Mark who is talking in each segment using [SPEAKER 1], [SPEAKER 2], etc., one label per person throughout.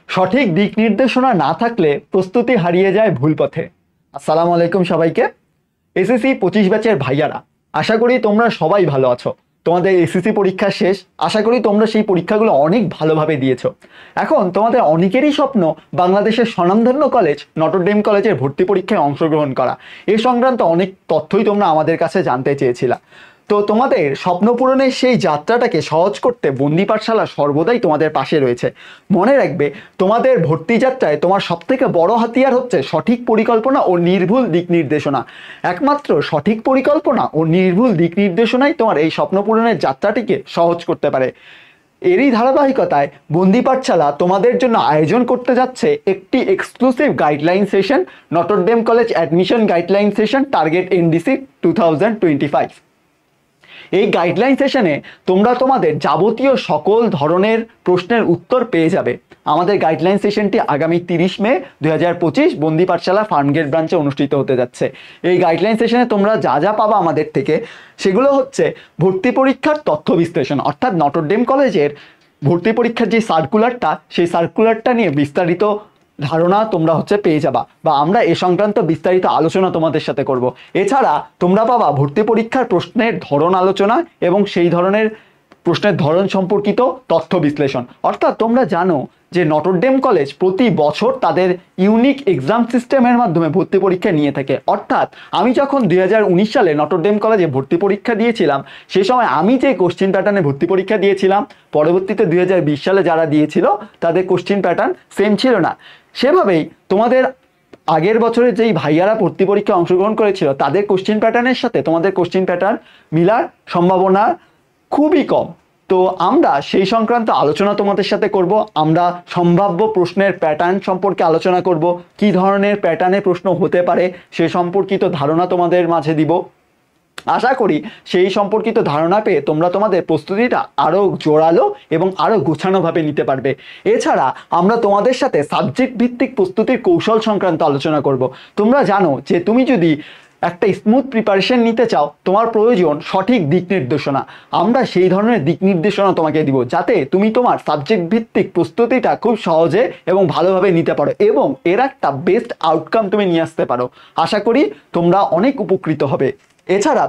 [SPEAKER 1] সঠিক দিক নির্দেশনা না থাকলে প্রস্তুতি হারিয়ে যায় ভুল পথে। আসসালামু আলাইকুম সবাইকে। এসএসসি 25 ব্যাচের ভাইয়ারা, আশা করি তোমরা সবাই ভালো আছো। তোমাদের এসএসসি পরীক্ষা শেষ, আশা করি তোমরা সেই পরীক্ষাগুলো অনেক ভালোভাবে দিয়েছো। এখন তোমাদের অনেকেরই স্বপ্ন বাংলাদেশের স্বনামধন্য কলেজ নটরডেম কলেজের ভর্তি পরীক্ষায় অংশগ্রহণ করা। এই সংক্রান্ত অনেক তথ্যই তোমরা আমাদের কাছে জানতে চেয়েছিলা। তো তোমাদের স্বপ্ন পূরণের সেই যাত্রাটাকে সহজ করতে বন্দি পাঠশালা সর্বদাই তোমাদের পাশে রয়েছে। মনে রাখবে, তোমাদের ভর্তি যাত্রায় তোমার সবথেকে বড় হাতিয়ার হচ্ছে সঠিক পরিকল্পনা ও নির্ভুল দিক নির্দেশনা। একমাত্র সঠিক পরিকল্পনা ও নির্ভুল দিক নির্দেশনাই তোমার এই স্বপ্ন পূরণের যাত্রাটিকে সহজ করতে পারে। এরই ধারাবাহিকতায় বন্দি পাঠশালা তোমাদের জন্য আয়োজন করতে যাচ্ছে একটি exclusive guideline session, Notre Dame college admission guideline session target NDC 2025। এই গাইডলাইন সেশনে তোমরা তোমাদের যাবতীয় সকল ধরনের প্রশ্নের উত্তর পেয়ে যাবে। আমাদের গাইডলাইন সেশনটি আগামী 30 মে 2025 বন্দি পাঠশালা ফার্মগেট ব্রাঞ্চে অনুষ্ঠিত হতে যাচ্ছে। এই গাইডলাইন সেশনে তোমরা যা যা পাবা আমাদের থেকে, সেগুলো হচ্ছে ভর্তি পরীক্ষার তথ্য বিশ্লেষণ, অর্থাৎ নটরডেম কলেজের ভর্তি পরীক্ষার যে সার্কুলারটা, সেই সার্কুলারটা নিয়ে বিস্তারিত ধারণা তোমরা পেয়ে যাবা, বা আমরা এ সংক্রান্ত বিস্তারিত আলোচনা তোমাদের সাথে করব। এছাড়া তোমরা পাবা ভর্তি পরীক্ষার প্রশ্নের ধরন আলোচনা এবং সেই ধরনের প্রশ্নের ধরন সম্পর্কিত তথ্য বিশ্লেষণ। অর্থাৎ তোমরা জানো যে নটরডেম কলেজ প্রতি বছর তাদের ইউনিক এক্সাম সিস্টেমের মাধ্যমে ভর্তি পরীক্ষা নিয়ে থাকে। অর্থাৎ আমি যখন 2019 সালে নটরডেম কলেজে ভর্তি পরীক্ষা দিয়েছিলাম, সে সময় আমি যে কোশ্চিন প্যাটার্নে ভর্তি পরীক্ষা দিয়েছিলাম, পরবর্তীতে 2020 সালে যারা দিয়েছিল তাদের কোশ্চিন প্যাটার্ন সেম ছিল না। সেভাবেই তোমাদের আগের বছরের যেই ভাইয়ারা ভর্তি পরীক্ষায় অংশগ্রহণ করেছিল, তাদের কোশ্চিন প্যাটার্নের সাথে তোমাদের কোশ্চিন প্যাটার্ন মিলার সম্ভাবনা খুবই কম। তো আমরা সেই সংক্রান্ত আলোচনা তোমাদের সাথে করব। আমরা সম্ভাব্য প্রশ্নের প্যাটার্ন সম্পর্কে আলোচনা করব, কি ধরনের প্যাটার্নে প্রশ্ন হতে পারে সে সম্পর্কিত ধারণা তোমাদের মাঝে দিব। আশা করি সেই সম্পর্কিত ধারণা পেয়ে তোমরা তোমাদের প্রস্তুতিটা আরও জোরালো এবং আরও গোছানোভাবে নিতে পারবে। এছাড়া আমরা তোমাদের সাথে সাবজেক্ট ভিত্তিক প্রস্তুতির কৌশল সংক্রান্ত আলোচনা করব। তোমরা জানো যে তুমি যদি একটা স্মুথ প্রিপারেশন নিতে চাও, তোমার প্রয়োজন সঠিক দিক নির্দেশনা। আমরা সেই ধরনের দিক নির্দেশনা তোমাকে দিব, যাতে তুমি তোমার সাবজেক্ট ভিত্তিক প্রস্তুতিটা খুব সহজে এবং ভালোভাবে নিতে পারো এবং এর একটা বেস্ট আউটকাম তুমি নিয়ে আসতে পারো। আশা করি তোমরা অনেক উপকৃত হবে। এছাড়া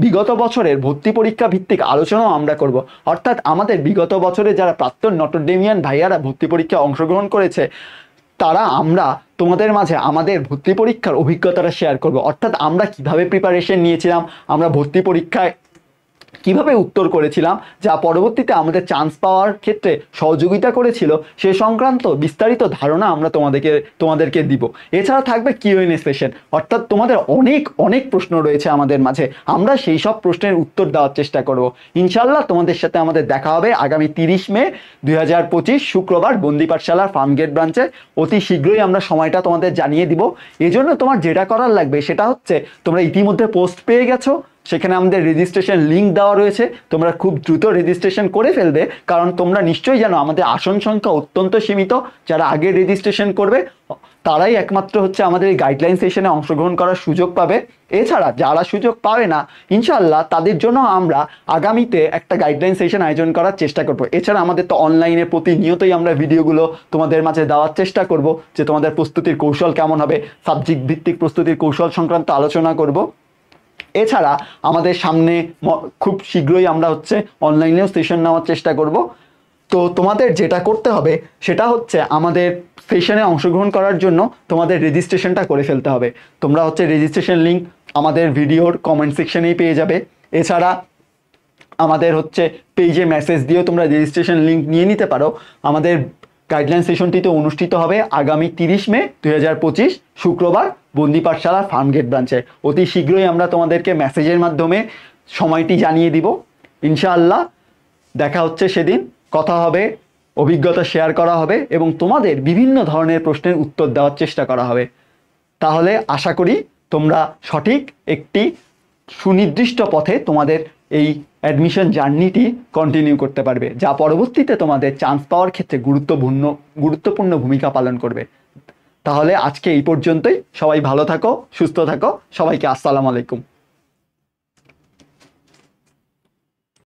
[SPEAKER 1] বিগত বছরের ভর্তি পরীক্ষা ভিত্তিক আলোচনাও আমরা করব। অর্থাৎ আমাদের বিগত বছরে যারা প্রাক্তন নটরডেমিয়ান ভাইয়ারা ভর্তি পরীক্ষায় অংশগ্রহণ করেছে, তারা আমরা তোমাদের মাঝে আমাদের ভর্তি পরীক্ষার অভিজ্ঞতাটা শেয়ার করব। অর্থাৎ আমরা কিভাবে প্রিপারেশন নিয়েছিলাম, আমরা ভর্তি পরীক্ষায় কিভাবে উত্তর করেছিলাম, যা পরবর্তীতে আমাদের চান্স পাওয়ার ক্ষেত্রে সহযোগিতা করেছিল, সে সংক্রান্ত বিস্তারিত ধারণা আমরা তোমাদেরকে দিব। এছাড়া থাকবে কিউএনএ সেশন, অর্থাৎ তোমাদের অনেক প্রশ্ন রয়েছে আমাদের মাঝে, আমরা সেই সব প্রশ্নের উত্তর দেওয়ার চেষ্টা করব। ইনশাল্লাহ তোমাদের সাথে আমাদের দেখা হবে আগামী 30 মে 2025 শুক্রবার বন্দি পাঠশালার ফার্মগেট ব্রাঞ্চে। অতি শীঘ্রই আমরা সময়টা তোমাদের জানিয়ে দিব। এজন্য তোমার যেটা করার লাগবে সেটা হচ্ছে, তোমরা ইতিমধ্যে পোস্ট পেয়ে গেছো, সেখানে আমাদের রেজিস্ট্রেশন লিঙ্ক দেওয়া রয়েছে। তোমরা খুব দ্রুত রেজিস্ট্রেশন করে ফেলবে, কারণ তোমরা নিশ্চয়ই জানো আমাদের আসন সংখ্যা অত্যন্ত সীমিত। যারা আগে রেজিস্ট্রেশন করবে তারাই একমাত্র আমাদের এই গাইডলাইন সেশনে অংশগ্রহণ করার সুযোগ পাবে। এছাড়া যারা সুযোগ পাবে না, ইনশাল্লাহ তাদের জন্য আমরা আগামীতে একটা গাইডলাইন সেশন আয়োজন করার চেষ্টা করব। এছাড়া আমাদের তো অনলাইনে প্রতিনিয়তই আমরা ভিডিওগুলো তোমাদের মাঝে দেওয়ার চেষ্টা করব, যে তোমাদের প্রস্তুতির কৌশল কেমন হবে, সাবজেক্ট ভিত্তিক প্রস্তুতির কৌশল সংক্রান্ত আলোচনা করব। এছাড়া আমাদের সামনে খুব শীঘ্রই আমরা অনলাইনেও সেশন নেওয়ার চেষ্টা করব। তো তোমাদের যেটা করতে হবে সেটা আমাদের সেশনে অংশগ্রহণ করার জন্য তোমাদের রেজিস্ট্রেশনটা করে ফেলতে হবে। তোমরা রেজিস্ট্রেশন লিঙ্ক আমাদের ভিডিওর কমেন্ট সেকশনেই পেয়ে যাবে। এছাড়া আমাদের পেজে মেসেজ দিয়েও তোমরা রেজিস্ট্রেশন লিঙ্ক নিয়ে নিতে পারো। আমাদের গাইডলাইন সেশনটিতে অনুষ্ঠিত হবে আগামী 30 মে 2025 শুক্রবার বন্দি পাঠশালা ফার্মগেট ব্রাঞ্চে। অতি শীঘ্রই আমরা তোমাদেরকে মেসেজের মাধ্যমে সময়টি জানিয়ে দিব। ইনশাআল্লাহ দেখা হচ্ছে সেদিন, কথা হবে, অভিজ্ঞতা শেয়ার করা হবে এবং তোমাদের বিভিন্ন ধরনের প্রশ্নের উত্তর দেওয়ার চেষ্টা করা হবে। তাহলে আশা করি তোমরা সঠিক একটি সুনির্দিষ্ট পথে তোমাদের এই অ্যাডমিশন জার্নিটি কন্টিনিউ করতে পারবে, যা পরবর্তীতে তোমাদের চান্স পাওয়ার ক্ষেত্রে গুরুত্বপূর্ণ ভূমিকা পালন করবে। তাহলে আজকে এই পর্যন্তই। সবাই ভালো থাকো, সুস্থ থাকো। সবাইকে আসসালামু আলাইকুম।